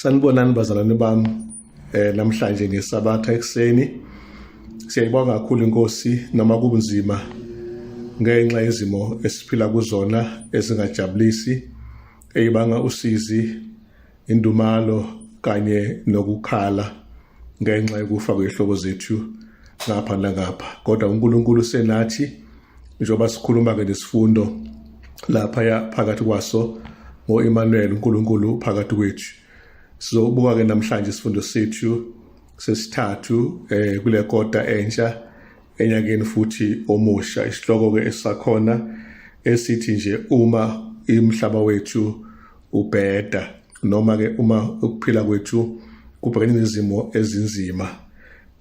Sanibonani bazalwane bami namhlanje ngesabatha ekseni. Siyayibonga kakhulu inkosi noma kubunzima ngenxa yezimo esiphila kuzona ezingajabulisi eyibanga usizi, indumalo kanye nokukhala ngenxa yokufa kwehlobo zethu ngapha nangapha. Kodwa uNkulunkulu senathi njengoba sikhuluma ke nesifundo lapha phakathi kwaso ngo-Emmanuel, uNkulunkulu phakathi kwethu. Sizobuka ke namhlanje isifundo sethu sesithathu kule kota entsha enyakeni futhi omusha. Isihloko ke esisakhona esithi nje uma imhlaba wethu ubheda, noma ke uma ukuphila kwethu kubhekene nezimo ezinzima,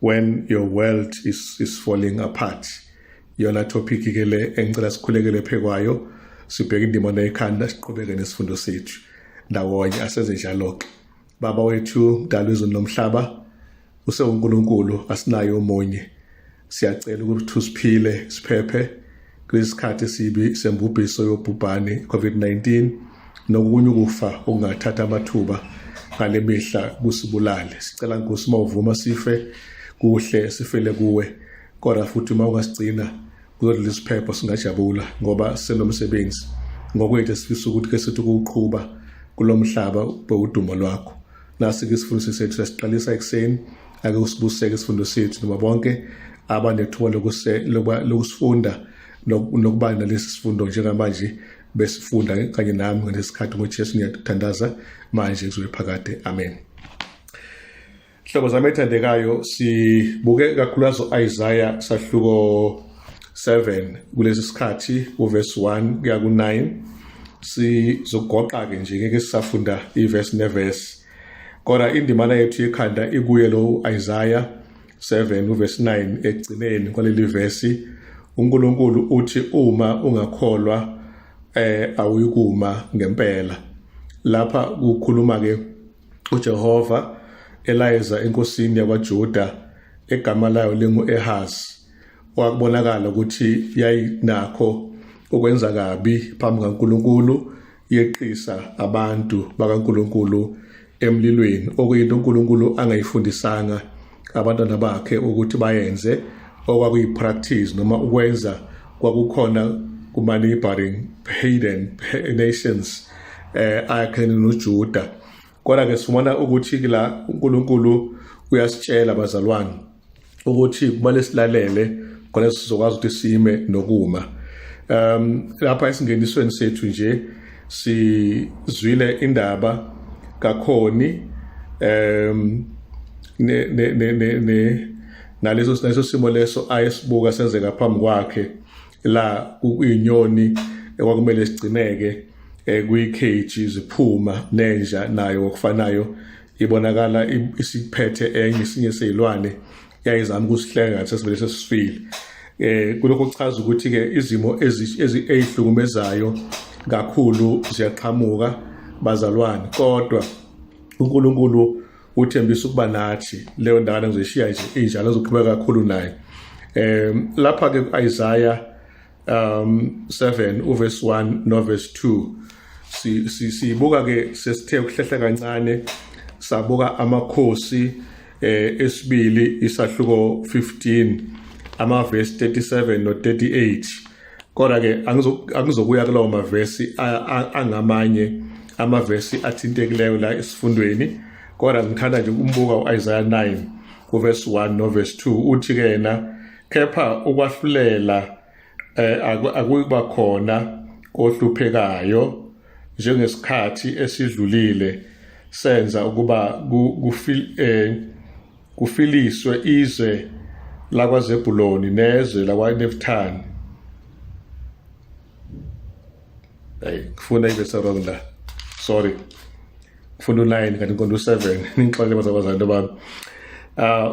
when your world is falling apart. Yona topic ke le engicela sikhulekele phekwayo, sibheke indima nekhanda, siqhubeke nesifundo sethu ndawonye. Asenze njalo ke. Baba wethu mdali wezulu nomhlaba, useUnkulunkulu, asinayo omunye. Siyacela ukuthi usiphile siphephe kulesikhathi sibi sembubhiso yobhubhane COVID-19 nokunye ukufa okungathatha amathuba ngale mihla kusibulale. Sicela Nkosi mawuvuma sife kuhle, sifele kuwe, kodwa futhi uma ungasigcina kuzodlula isiphepho singajabula ngoba senomsebenzi ngokwethu sifisa ukuthi ke sithi ukuqhubha kulomhlaba bewudumo lwakho. Nasi ke isifundo sethu sesiqalisa ekseni, ake usibuseke isifundo sethu noma bonke abanethuba lokusifunda nokuba nalesi sifundo njengamanje besifunda kanye nami ngesikhathi ngoJesu ngiyathandaza manje kuzobe phakade. Amen. Hlobo zami ethandekayo, sibuke kakhulukazi Isaiah sahluko 7 kulesi sikhathi uverse 1 kuya ku9. Sizogoqa ke nje ngeke sisafunda iverse neverse, kodwa indima yethu yekhanda ikuye lo Isaiah 7 uverse 9 egcineni kwaleli verse. uNkulunkulu uthi uma ungakholwa awuyikuma ngempela. Lapha kukhuluma ke uJehova elayeza enkosini yakwaJuda egama layo lingu-Ehaz, wakubonakala ukuthi yayinakho ukwenza kabi phambi kaNkulunkulu, yeqisa abantu bakaNkulunkulu emlilweni, okuyinto uNkulunkulu angayifundisanga abantwana bakhe ukuthi bayenze, okwakuyi-practice noma ukwenza kwakukhona kuma-neighboring pagan nations akhene noJuda. Kodwa ke sifumana ukuthi la uNkulunkulu uyasitshela bazalwane ukuthi kumele silalele khona sizokwazi ukuthi sime nokuma. Lapha esingenisweni sethu nje sizwile indaba kakhoni naleso simo leso ayesibuka senzeka phambi kwakhe, la kuyinyoni ekwakumele sigcineke kwi-cage ziphuma nenja nayo okufanayo ibonakala isiphethe enye isinye sezilwane yayizama ukusihlenga ngathi sesivele sesifile. Kulokho kuchaza ukuthi ke izimo ezihlukumezayo kakhulu ziyaqhamuka bazalwane, kodwa uNkulunkulu uthembisa ukuba nathi leyo ndana ngizoyishiya nje injalo ezoqhubeka kakhulu naye. Lapha ke Isaiah 7 uverse 1 no verse 2 sibuka ke sesithe ukuhlehla kancane, sabuka amakhosi esibili isahluko 15 amaverse 37 no 38. Kodwa ke angizokuya kulawo maverse angamanye amaverse athintekileyo la esifundweni, kodwa ngithanda nje umbuka uIsaiah 9 uverse 1 no verse 2. Uthi ke yena, kepha ukwahlulela akuba khona kohluphekayo njengesikhathi esidlulile, senza ukuba kufiliswe izwe lakwaZebuloni nezwe lakwaNeftali. Kufuna iverse wrong la, sorry, kufuna u9 kanti konke u7 ngixolele bazalwane bami.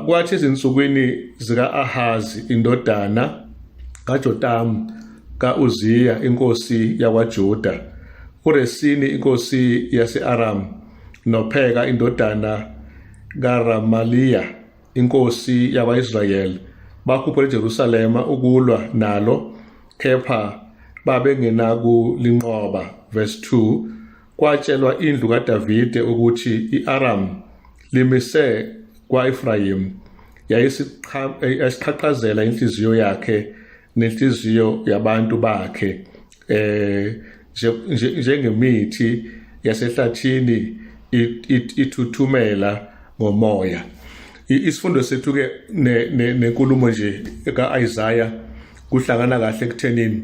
Kwathi izinsukwini zika-Ahazi indodana kaJotamu ka-Uziya inkosi yakwaJuda, uResini inkosi yase-Aram noPheka indodana kaRamaliya inkosi yakwa-Israyeli bakhuphela eJerusalema ukulwa nalo, kepha babengenakulinqoba. Verse 2, kwatshelwa indlu kaDavide ukuthi iAram limise kwa-Efrayim yayisiqhaqhazela inhliziyo yakhe nenhliziyo yabantu bakhe njengemithi yasehlathini ithuthumela ngomoya. Isifundo sethu ke nenkulumo nje ka-Isaiah kuhlangana kahle ekuthenini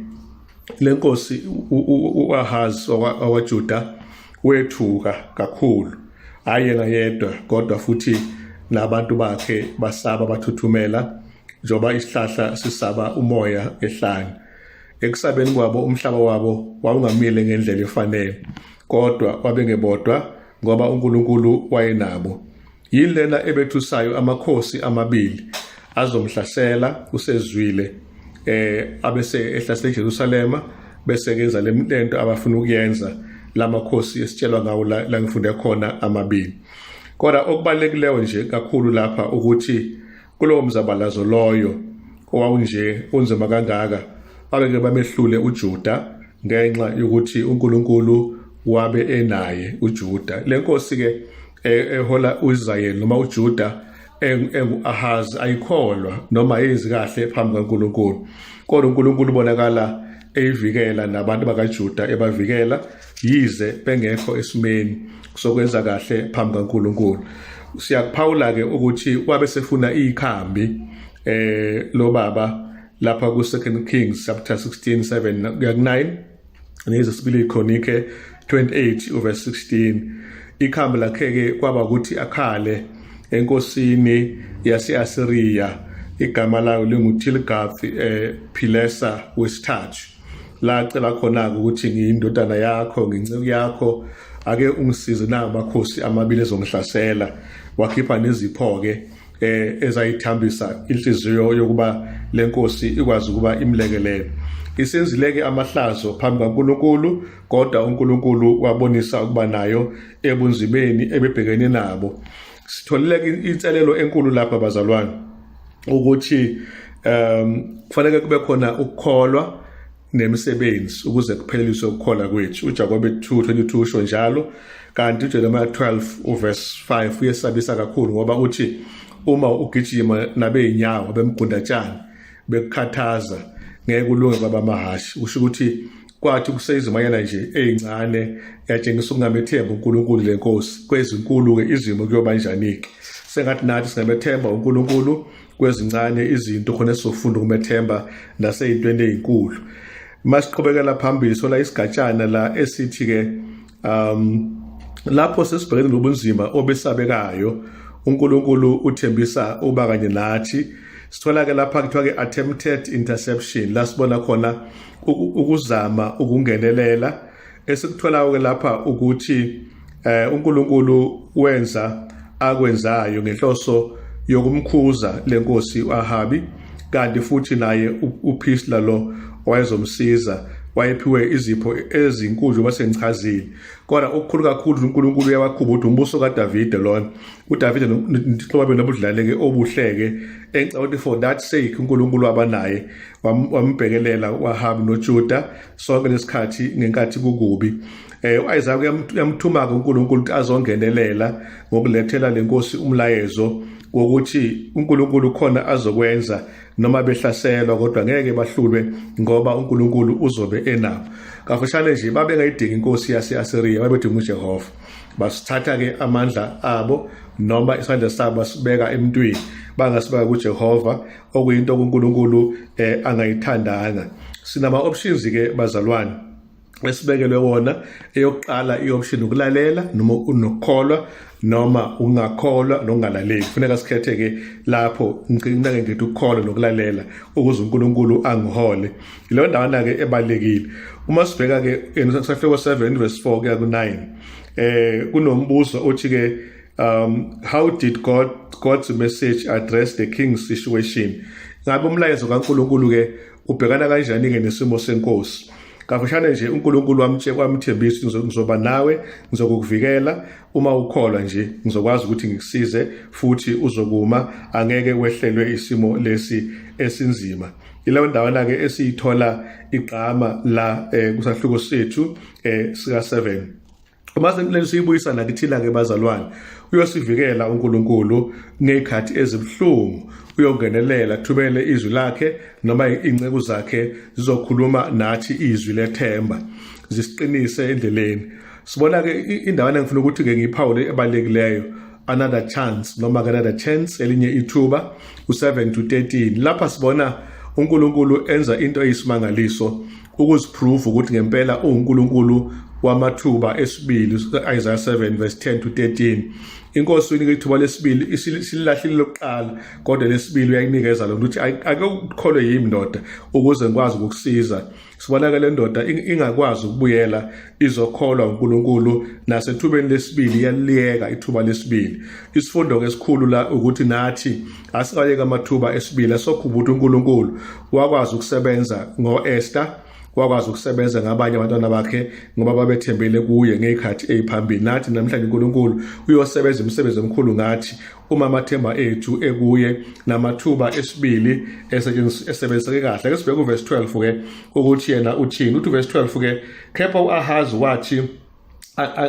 lenkosi uAhaz waJuda wethuka kakhulu, hayi ngayedwa kodwa futhi nabantu bakhe basaba bathuthumela njoba isihlahla sisaba umoya ehlane. Ekusabeni kwabo umhlaba wabo wawungamile ngendlela efanele, kodwa wabengebodwa ngoba uNkulunkulu wayenabo. Yilena ebethusayo amakhosi amabili azomhlasela usezwile abese ehlasela eJerusalema bese kenza lento abafuna ukuyenza lamakhosi esitshelwa ngawo la ngifunde khona amabili. Kodwa okubalulekileyo nje kakhulu lapha ukuthi kulowo mzabalazo loyo owawunje unzima kangaka abeke bamehlule uJuda ngenxa yokuthi uNkulunkulu wabe enaye uJuda. Lenkosi ke ehola uIsrayeli noma uJuda engu-Ahaz ayikholwa noma yenzi kahle phambi kaNkulunkulu, kodwa uNkulunkulu ubonakala eyivikela nabantu bakaJuda ebavikela yize bengekho esimeni sokwenza kahle phambi kaNkulunkulu. Siyakuphawula ke ukuthi wabe sefuna ikhambi lo baba lapha ku2 Kings chapter 16:7-9 nezesibili iKronike 28:16. Ikhambi lakhe ke kwaba ukuthi akhale enkosini yase-Asiriya igama layo linguTilgath-Pilesa wesithathu. Lacela khona ukuthi ngiyindodana yakho nginceke yakho ake ungisize namakhosi amabili ezongihlasela. Wakhipha nezipho ke ezayithambisa inhliziyo yokuba lenkosi ikwazi ukuba imlekelele. Isenzileke amahlazo phambi kaNkulunkulu, kodwa uNkulunkulu wabonisa ukuba nayo ebunzimeni ebebhekene nabo. Sitholile inselelo enkulu lapha bazalwane ukuthi kufanele kube khona ukukholwa nemisebenzi ukuze kupheleliswe ukukholwa kwethu. uJakobe 2:22 usho njalo, kanti uJeremiah 12:5 uyesabisa kakhulu ngoba uthi uma ugijima nabeyinyawo bemgundatshana bekukhathaza ngeke kulunge kwabamahashi. Usho ukuthi kwathi kuseyizimayana nje ezincane yatshengisa ukungamethemba uNkulunkulu lenkosi kwezinkulu ke izimo kuyoba njani-ke. Sengathi nathi singamethemba uNkulunkulu kwezincane izinto khona sizofunda ukumethemba naseyintweni ezinkulu. Masiqhubekela phambili sola isigatshana la esithi ke lapho sesibhekene nobunzima obesabekayo uNkulunkulu uthembisa uba kanye nathi. Sithola ke lapha kuthiwa ke attempted interception, la sibona khona ukuzama ukungenelela. Esikuthola ke lapha ukuthi uNkulunkulu wenza akwenzayo ngenhloso yokumkhuza lenkosi uAhabi, kanti futhi naye uPhisla lo wayezomsiza wayephiwe izipho ezinkulu basengichazile. Kodwa okukhulu kakhulu uNkulunkulu uyawakhubula umbuso kaDavide lona. uDavide nobabe nobudlaleke obuhleke engicabanga for that sake uNkulunkulu wabanaye wambhekelela uAhabi noJuda sonke lesikhathi ngenkathi kukubi. uIsaiah uyamthuma uNkulunkulu ukuthi azongenelela ngokulethela lenkosi umlayezo wokuthi uNkulunkulu khona azokwenza noma behlaselwa kodwa ngeke bahlulwe ngoba uNkulunkulu uzobe enabo. Kafushane nje babengayidingi inkosi yase-Asiriya, babedinga uJehova. Basithatha ke amandla abo noma isandla sabo basibeka emntwini bangasibeka kuJehova, okuyinto uNkulunkulu angayithandanga. Sinama options ke bazalwane esibekelwe wona. Eyokuqala i-option ukulalela noma unokukholwa noma ungakholwa nokungalaleli. Kufuneka sikhethe ke lapho ngicela ngithi ukukholwa nokulalela ukuze uNkulunkulu angihole. Leyo ndawana ke ebalekile. Uma sibheka ke eNhlanhla 7:4 kuya ku9 kunombuzo othi ke how did God's message address the king's situation? Ngabe umlayezo kaNkulunkulu ke ubhekana kanjani ke nesimo senkosi? Kafushane nje uNkulunkulu wamthembisa ngizoba nawe, ngizokuvikela, uma ukholwa nje ngizokwazi ukuthi ngikusize futhi uzokuma, angeke wehlelwe isimo lesi esinzima. Ileyo ndawana ke esiyithola igqama la kusahluko sethu sika 7. uma siyibuyisa nakithina ke bazalwane uyosivikela uNkulunkulu ngezikhathi ezibuhlungu uyongenelela thubele izwi lakhe noma inceku zakhe zizokhuluma nathi izwi lethemba zisiqinise endleleni. Sibona ke indawana engifuna ukuthi ke ngiyiphawule ebalekileyo another chance noma another chance elinye ithuba u7 to 13 lapha sibona uNkulunkulu enza into eyisimangaliso ukuziprove ukuthi ngempela uNkulunkulu wamathuba esibili Isaiah 7 verse 10 to 13. Inkosi uyinika ithuba lesibili isilahlile lokuqala kodwa lesibili uyayinikeza lo ukuthi ake ukholwe yimi ndoda ukuze ngikwazi ukukusiza. Sibona ke le ndoda ingakwazi ukubuyela izokholwa uNkulunkulu nasethubeni lesibili iyaliyeka ithuba lesibili. Isifundo ke sikhulu la ukuthi nathi asikayeka amathuba esibili asokhubuthi uNkulunkulu wakwazi ukusebenza ngoEsther wakwazi ukusebenza ngabanye abantwana bakhe ngoba babethembele kuye ngezikhathi eziphambili. Nathi namhlanje uNkulunkulu uyosebenza imisebenzi emkhulu ngathi uma amathemba ethu ekuye namathuba esibili esebenziseke kahle. Ake sibheke uverse 12 ke ukuthi yena uthini. Uthi verse 12 ke kepha uAhazi wathi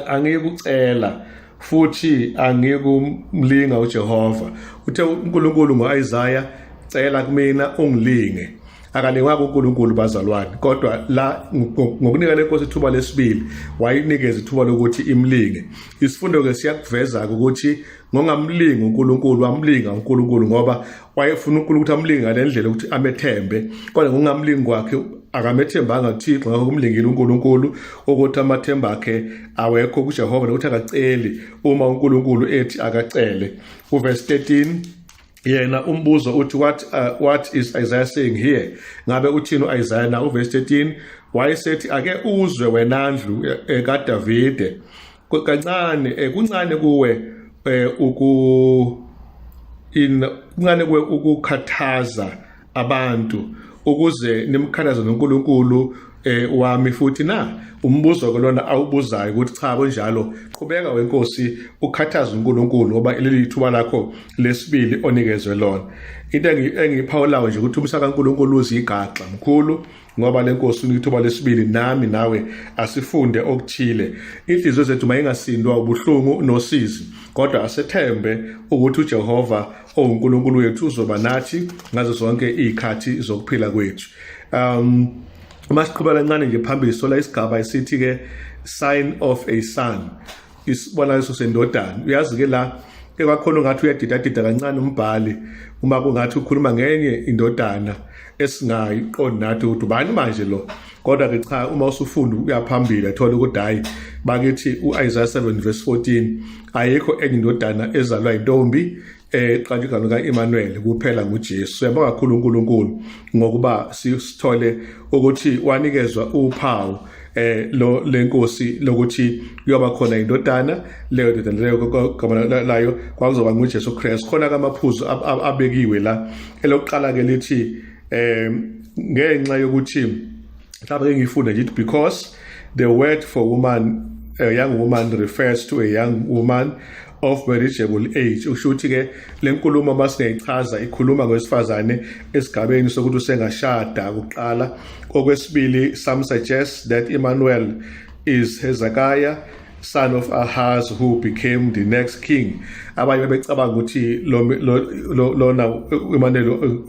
angikucela futhi angikumlinga uJehova. Uthe uNkulunkulu ngoIsaiah cela kumina ungilinge. Akalingwa kuNkulunkulu bazalwane kodwa la ngokunika lenkosi ithuba lesibili wayinikeza ithuba lokuthi imlinge. Isifundo ke siyakuveza ukuthi ngongamlingi uNkulunkulu wamlinga uNkulunkulu ngoba wayefuna uNkulunkulu ukuthi amlinge ngalendlela ukuthi amethembe kodwa ngongamlingi kwakhe akamethembanga uThixo ngakho kumlingile uNkulunkulu ukuthi amathemba akhe awekho kuJehova nokuthi akaceli uma uNkulunkulu ethi akacele. Uverse 13 yena umbuzo uthi what is Isaiah saying here? Ngabe uthini uIsaiah na uverse 13 wayesethi ake uzwe wenandlu kaDavide kancane kuncane kuwe kuncane kuwe ukukhathaza abantu ukuze nimkhathaze noNkulunkulu wami futhi na. Umbuzo ke lona awubuzayo ukuthi cha konjalo qhubeka wenkosi ukhathaza uNkulunkulu ngoba leli ithuba lakho lesibili onikezwe lona. Into engiyiphawulayo nje ukuthi umsaka kaNkulunkulu uzigaxa mkhulu ngoba lenkosi unithuba lesibili nami nawe asifunde okuthile. Inhliziyo zethu mayingasindwa ubuhlungu nosizi kodwa asethembe ukuthi uJehova oNkulunkulu wethu uzoba nathi ngazo zonke izikhathi zokuphila kwethu. Masiqhubela kancane nje phambili sola isigaba esithi ke sign of a son. Isibona leso sendodana. Uyazi ke la ekwakhona ngathi uyadidadida kancane umbhali uma kungathi ukhuluma ngenye indodana esingayiqondi nathi ukuthi ubani manje lo. Kodwa ke cha uma usufunda uyaphambili athola ukuthi hayi bakithi uIsaiah 7 verse 14 ayikho enye indodana ezalwa intombi qanje igama kaEmmanuel kuphela nguJesu. Siyabonga kakhulu uNkulunkulu ngokuba sithole ukuthi wanikezwa uphawu lo lenkosi lokuthi kuyoba khona indodana leyo ndodana leyo gama layo kwakuzoba nguJesu Christ. Khona kamaphuzu abekiwe la elokuqala ke lithi ngenxa yokuthi mhlawumbe ngifunda nje because the word for woman a young woman refers to a young woman of marriageable age. Ushuthi ke lenkulumo masingayichaza ikhuluma ngowesifazane esigabeni sokuthi usengashada ukuqala. Okwesibili some suggest that Emmanuel is Hezekiah son of Ahaz who became the next king. Abanye becabanga ukuthi lona Emmanuel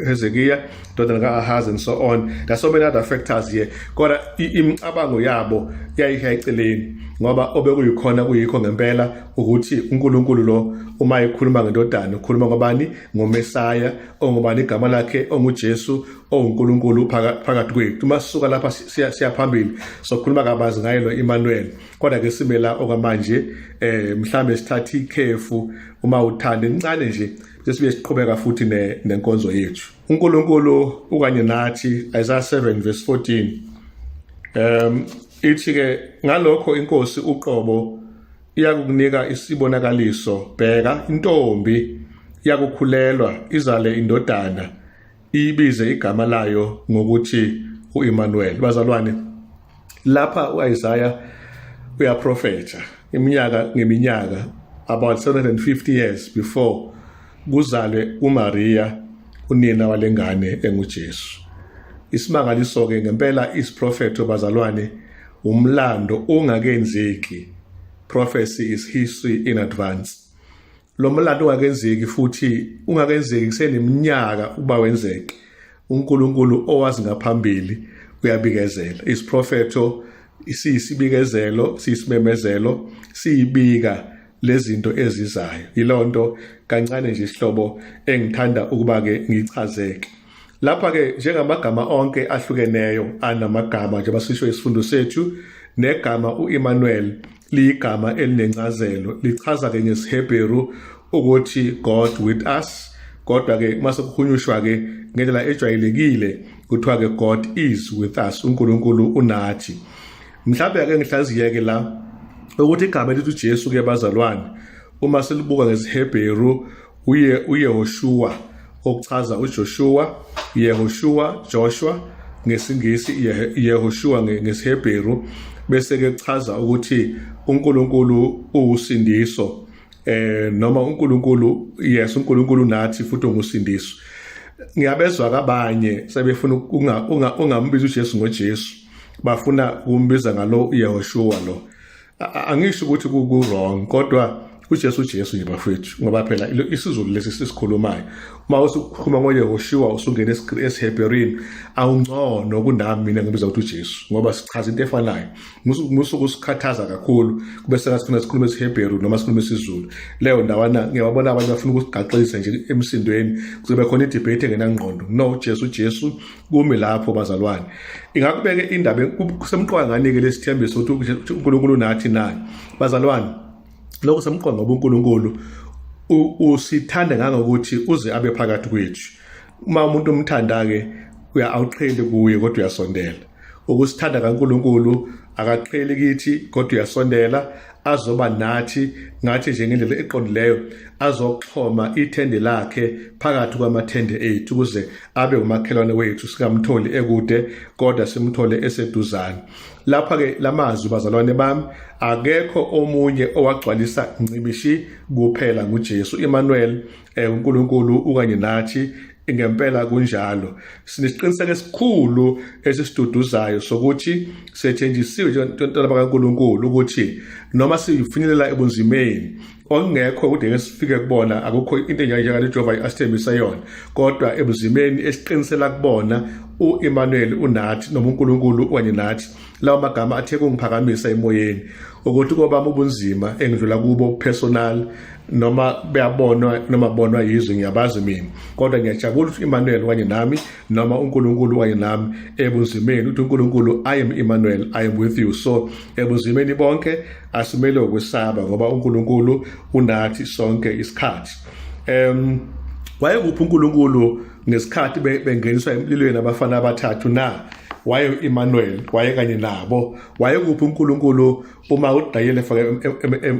Hezekiah ndodana kaAhaz and so on. There's so many other factors here. Kodwa imicabango yabo yayiceleni ngoba obekuyikhona kuyikho ngempela ukuthi uNkulunkulu lo uma ekhuluma ngendodana ukhuluma ngobani ngoMesaya ongobani igama lakhe onguJesu oNkulunkulu phakathi kwethu. Uma sisuka lapha siyaphambili sokhuluma kabanzi ngaye lo Emmanuel kodwa ke simela okwamanje mhlambe sithatha ikhefu uma uthanda incane nje bese siqhubeka futhi nenkonzo yethu. uNkulunkulu ukanye nathi Isaiah 7 verse 14 ithi ke ngalokho inkosi uqobo iyakukunika isibonakaliso. Bheka intombi yakukhulelwa izale indodana ibize igama layo ngokuthi uEmmanuel. Bazalwane lapha uIsaiah uyaprofetha iminyaka ngeminyaka about 750 years before kuzalwe uMaria unina walengane enguJesu. Isimangaliso ke ngempela isiprofeto bazalwane umlando ongakenzeki prophecy is history in advance. Lo mlando ungakenzeki futhi ungakenzeki kuseneminyaka uba wenzeke. uNkulunkulu owazi ngaphambili uyabikezela. Isiphrofetho siyisibikezelo, siyisimemezelo, siyibika lezinto ezizayo. Yilonto kancane nje isihlobo engithanda ukuba ke ngichazeke. Lapha ke njengamagama onke ahlukeneyo anamagama nje basisho isifundo sethu negama uEmmanuel ligama elinencazelo lichaza ke ngesiHebheru ukuthi God with us. Kodwa ke mase kukhulunywa ke ngendlela ejwayelekile kuthiwa ke God is with us, uNkulunkulu unathi. Mhlawumbe ake ngihlaziye ke la ukuthi igama elithi uJesu ke bazalwane uma silibuka ngesiHebheru uYehoshua okuchaza uJoshua, Yehoshua, Joshua ngesingisi Yehoshua ngesiHebheru bese ke kuchaza ukuthi uNkulunkulu usindiso noma uNkulunkulu uNkulunkulu nathi futhi ungusindiso. Ngiyabezwa kabanye sebefuna ungambiza uJesu ngoJesu, bafuna ukumbiza ngalo Yehoshua lo. Angisho ukuthi ku wrong, kodwa uJesu nje bafethu ngoba phela isizulu lesi sisikhulumayo. Uma usukhuluma ngoYehoshua usungena esiHebherini awungcono kunami mina ngibiza ukuthi uJesu ngoba sichaza into efanayo. Musuku sikhathaza kakhulu kube sengasifuna sikhulume isiHebheru noma sikhulume isiZulu. Leyo ndawana ngiyabona abantu bafuna ukugaxisa nje emsindweni kuzobe khona idebate engenangqondo. No, Jesu kumi lapho bazalwane. Ingakubeke indaba kusemqoka ngani ke lesithembiso ukuthi uNkulunkulu nathi naye bazalwane. Lokho semqoka ngoba uNkulunkulu usithanda ngangokuthi uze abe phakathi kwethu. Uma umuntu umthanda ke awuqheli kuye kodwa uyasondela. Ukusithanda kaNkulunkulu akaqheli kithi kodwa uyasondela, azoba nathi ngathi nje ngendlela eqondileyo, azoxhoma ithende lakhe phakathi kwamathende ethu ukuze abe umakhelwane wethu, singamtholi ekude kodwa simthole eseduzane. Lapha ke lamazwi bazalwane bami akekho omunye owagcwalisa ncimishi kuphela nguJesu. Emmanuel uNkulunkulu ukanye nathi ngempela kunjalo. Sinesiqiniseko esikhulu esisiduduzayo sokuthi sethenjisiwe njengabantwana bakaNkulunkulu ukuthi noma sifinyelela ebunzimeni ongekho kude ngesifike kubona, akukho into enjengale Jehova asithembisa yona, kodwa ebunzimeni esiqinisela kubona uEmmanuel unathi noma uNkulunkulu ukanye nathi. Lawo magama athe kungiphakamisa emoyeni ukuthi koba ubunzima engidlula kubo personal noma beyabonwa noma bonwa yizwe ngiyabazi mina, kodwa ngiyajabula ukuthi Emmanuel kanye nami noma uNkulunkulu kanye nami ebunzimeni uthi uNkulunkulu I am Emmanuel, I am with you. So ebunzimeni bonke asimele ukwesaba ngoba uNkulunkulu unathi sonke isikhathi. Wayekuphi uNkulunkulu ngesikhathi bengeniswa emlilweni abafana abathathu na? Waye Emmanuel, waye kanye nabo. Wayekuphi uNkulunkulu uma uDaniel efaka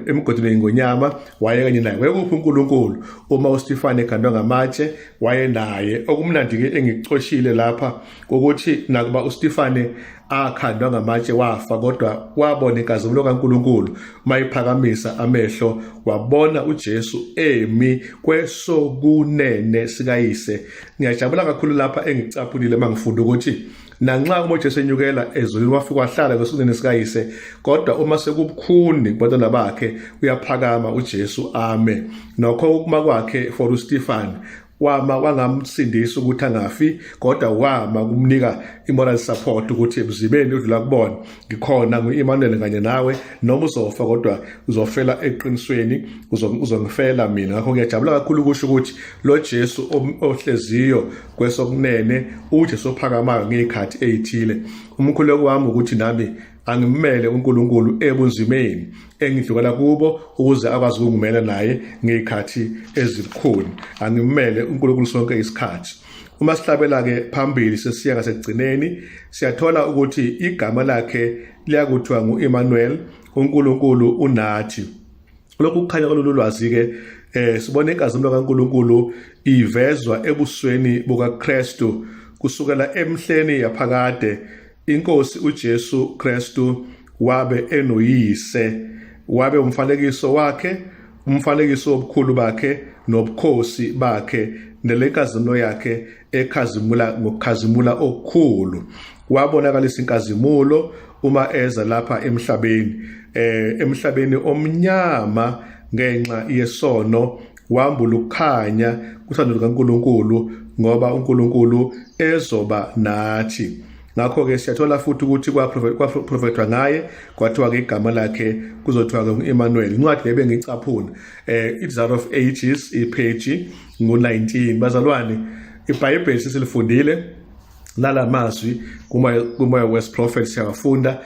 emgodini ngonyama? Waye kanye naye. Wayekuphi uNkulunkulu uma uStefane ekhandwa ngamatshe? Waye naye. Okumnandi ke engicoshile lapha ukuthi nakuba uStefane akhandwa ngamatshe wafa, kodwa wabona inkazimulo kaNkulunkulu mayiphakamisa amehlo, wabona uJesu emi kwesokunene sikayise. Ngiyajabula kakhulu lapha engicaphulile mangifunda ukuthi nanxa uMojesu enyukela ezulwini wafika wahlala kwesokunene sikayise, kodwa uma sekubukhuni kubantwana bakhe uyaphakama uJesu ame. Nokho ukuma kwakhe for uStefane wama wangamsindisa ukuthi angafi, kodwa wama kumnika imoral support ukuthi ebuzimeni udlula kubona ngikhona nguEmmanuel kanye nawe, noma uzofa kodwa uzofela eqinisweni, uzongifela mina. Ngakho ngiyajabula kakhulu ukusho ukuthi lo Jesu ohleziyo kwesokunene uJesu ophakamayo ngezikhathi ezithile. Umkhuleko wami ukuthi nami angimele uNkulunkulu ebunzimeni engidlula kubo ukuze akwazi ukungimela naye ngezikhathi ezibukhuni. Angimele uNkulunkulu sonke isikhathi. Uma sihlabela ke phambili sesiya ngasekugcineni siyathola ukuthi igama lakhe liyakuthiwa nguEmmanuel, uNkulunkulu unathi. Lokhu kukhanya kololu lwazi ke sibone inkazimulo kaNkulunkulu ivezwa ebusweni bukaKristu kusukela emhleni yaphakade. Inkosi uJesu Kristu wabe enoyise, wabe umfanekiso wakhe, umfanekiso wobukhulu bakhe nobukhosi bakhe, nelenkazimulo yakhe ekhazimula ngokukhazimula okukhulu. Wabonakalisa inkazimulo uma eza lapha emhlabeni omnyama ngenxa yesono wambula ukukhanya kuthando lukaNkulunkulu ngoba uNkulunkulu ezoba nathi. Ngakho-ke siyathola futhi ukuthi kwaprofethwa ngaye kwathiwa-ke igama lakhe kuzothiwa-ke u-Emmanuel. Incwadi ngebe ngiyicaphuna It's Out of Ages ipheji ngu-19. Bazalwane, iBhayibheli sesilifundile lala mazwi kumoya West Prophet siyawafunda,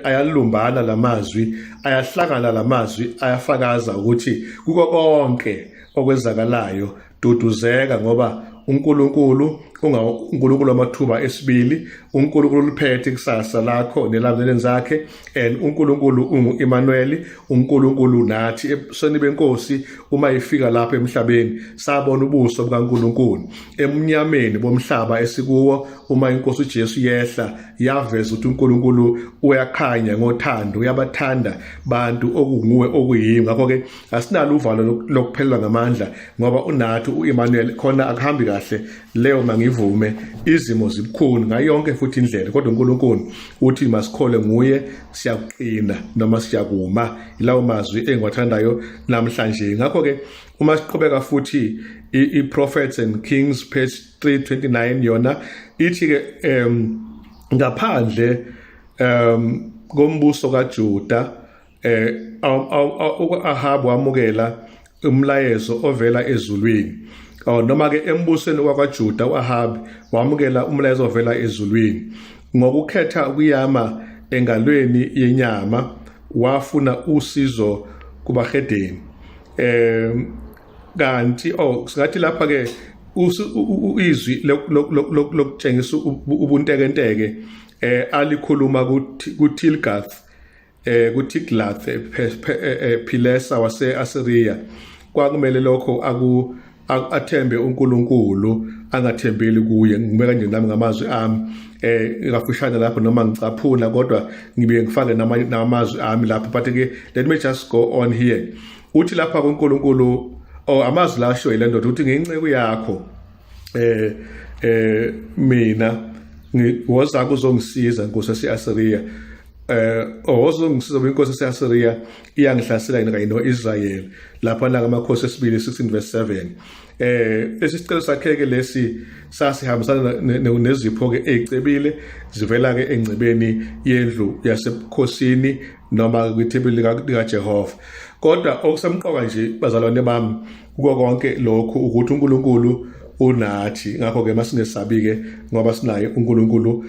ayalumbana la mazwi, ayahlangana la mazwi, ayafakaza ukuthi kuko konke okwenzakalayo duduzeka ngoba uNkulunkulu uNkulunkulu wamathuba esibili, uNkulunkulu liphethe ikusasa lakho nelamleleni zakhe, and uNkulunkulu ungu-Emmanuel, uNkulunkulu nathi ebusweni benkosi. Uma ifika lapha emhlabeni sabona ubuso bukaNkulunkulu emnyameni bomhlaba esikuwo. Uma inkosi uJesu yehla yaveza ukuthi uNkulunkulu uyakhanya ngothando, uyabathanda bantu okunguwe okuyimi. Ngakho-ke asinalo uvalo lokuphelelwa ngamandla ngoba unathi u-Emmanuel, khona akuhambi kahle leyo mangivume izimo zibukhulu ngayo yonke futhi indlela, kodwa uNkulunkulu uthi masikhole nguye siyakuqina noma siyakuma. Ilawo mazwi engiwathandayo namhlanje. Ngakho-ke uma siqhubeka futhi i-Prophets and Kings page 329 yona ithi-ke ngaphandle kombuso kaJuda u-Ahabu wamukela umlayezo ovela ezulwini. Noma-ke embusweni wakwaJuda u-Ahabi wamukela umlayezo ovela ezulwini. Ngokukhetha ukuyama engalweni yenyama wafuna usizo kubahedeni. Kanti singathi lapha-ke izwi lokutshengisa ubuntekenteke alikhuluma kuTiglath-Pilesa wase-Asiriya. Kwakumele lokho athembe uNkulunkulu, angathembeli kuye. Ngibeka nje nami ngamazwi ami kafushane lapho noma ngicaphuna, kodwa ngibe ngifake namazwi ami lapho. But-ke let me just go on here. Uthi lapha kuNkulunkulu amazwi la asho ile ndoda uthi ngenceku yakho mina woza kuzongisiza inkosi yase-Asiriya. Ozongisiza inkosi yase-Asiriya iyangihlasela kanye no-Israel. Lapha la amakhosi esibili 16 verse 7. Lesicelo sakhe-ke lesi sasihambisana nezipho-ke ey'cebile zivela-ke engcebeni yendlu yasebukhosini noma kwithebuli likaJehova. Kodwa okusemqoka nje bazalwane bami kuko konke lokhu ukuthi uNkulunkulu unathi. Ngakho-ke masingesabi-ke ngoba sinaye uNkulunkulu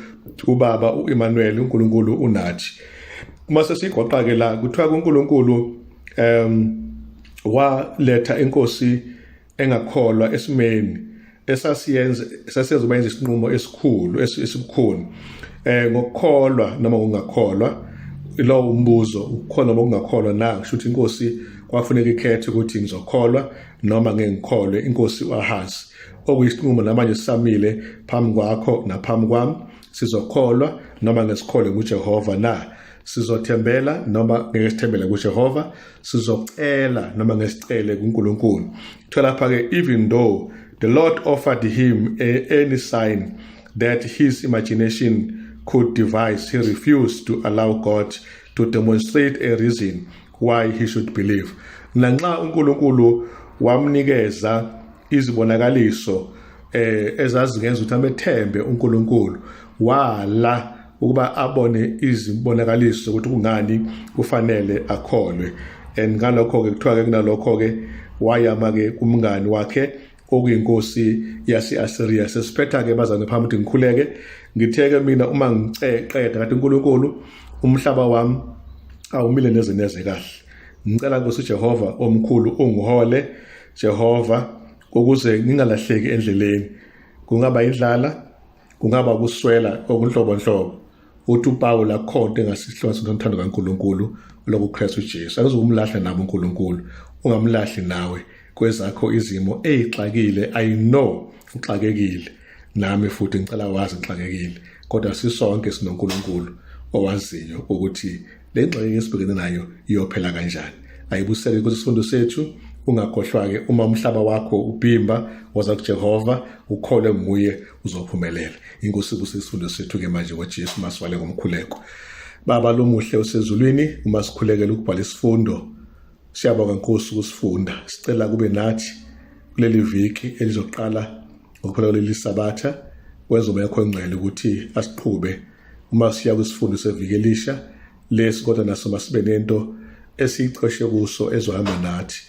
uBaba u-Emmanuel, uNkulunkulu unathi. Mase sigoqa-ke la kuthiwa uNkulunkulu waletha inkosi engakholwa esimeni esasiyenza uba yenza isinqumo esibukhulu ngokukholwa noma ngokungakholwa. Lowo umbuzo ukukholwa noma ukungakholwa na kusho ukuthi inkosi kwafuneka ikhethe ukuthi ngizokholwa noma ngeke ngikholwe. Inkosi u-Ahazi okuyisinqumo namanje sisamile phambi kwakho naphambi kwami, sizokholwa noma ngesikholwe kuJehova na, sizothembela noma ngeke sithembele kuJehova, sizocela noma ngesicele kuNkulunkulu. Kuthiwa lapha-ke even though the Lord offered him any sign that his imagination could devise, he refused to allow God to demonstrate a reason why he should believe. Nanxa uNkulunkulu wamnikeza izibonakaliso ezazingenza ukuthi amethembe uNkulunkulu, wala ukuba abone izibonakaliso ukuthi kungani kufanele akholwe. And ngalokho-ke kuthiwa-ke kunalokho-ke wayama-ke kumngani wakhe okuyinkosi yase-Asiriya. Sesiphetha-ke bazane phambi ukuthi ngikhuleke ngithe-ke mina uma ngiqeda kade uNkulunkulu umhlaba wami awumile neze kahle. Ngicela Nkosi Jehova omkhulu ungihole Jehova ukuze ngingalahleki endleleni. Kungaba indlala, kungaba ukuswela okunhlobonhlobo. Uthi uPawulu akhonto engasihlonze nothando kaNkulunkulu lokuKristu uJesu. Akuzokumlahla nami uNkulunkulu, ungamlahli nawe kwezakho izimo ezixakile. I know uxakekile nami futhi ngicela wazi ngixakekile, kodwa sisonke sinoNkulunkulu owaziyo ukuthi le ngxaki esibhekene nayo iyophela kanjani. Ayibuseke kusifundo sethu, ungakhohlwa-ke uma umhlaba wakho ubhimba woza kuJehova ukhole nguye uzophumelela. Inkosi kusisifundo sethu-ke manje ngoJesu masiwale ngomkhuleko. Baba lomuhle osezulwini, uma sikhulekela ukubhala isifundo, siyabonga Nkosi ukusifunda. Sicela kube nathi kuleli viki elizoqala ngokuphela leli sabatha, wenza umoya wakho ongcwele ukuthi asiqhube uma siya kwisifundo seviki elisha lesi, kodwa naso masibe nento esiyicoshe kuso ezohamba nathi.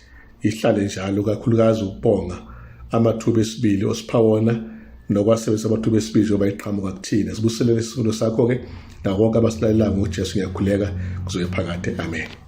Ihlale njalo, kakhulukazi ukubonga amathuba esibili osipha wona nokwasebenzisa amathuba esibili njengoba iqhamuka kuthina. Sibuselele isifundo sakho-ke nawonke abasilalelayo ngoJesu, ngiyakhuleka kuzoya phakade. Amen.